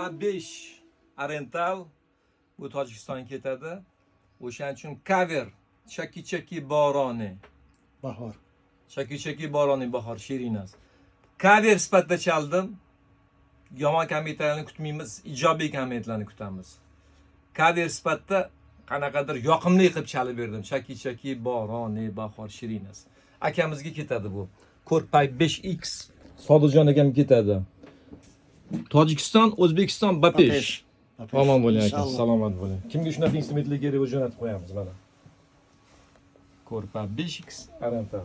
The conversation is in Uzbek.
Ko'rpa 5 Oriental bu Tojikistonga ketadi. O'shaning uchun cover Chaki boroni. Bahor. Chaki boroni bahor Shirinas. Cover sifatida chaldim. Yomon kommentlarni kutmaymiz, ijobiy kommentlarni kutamiz. Cover sifatida qanaqadir yoqimli qilib chalib berdim. Chaki boroni bahor Shirinas. Akamizga ketadi bu. Ko'rpa 5X Sodiqjon akam ketadi. Tojikiston, O'zbekiston Bapesh. Omon bo'ling aka, salomat bo'ling. Kimga shunaqa instrumentlar kerak bo'lsa jo'natib qo'yamiz mana. Ko'rpa 5X Oriental.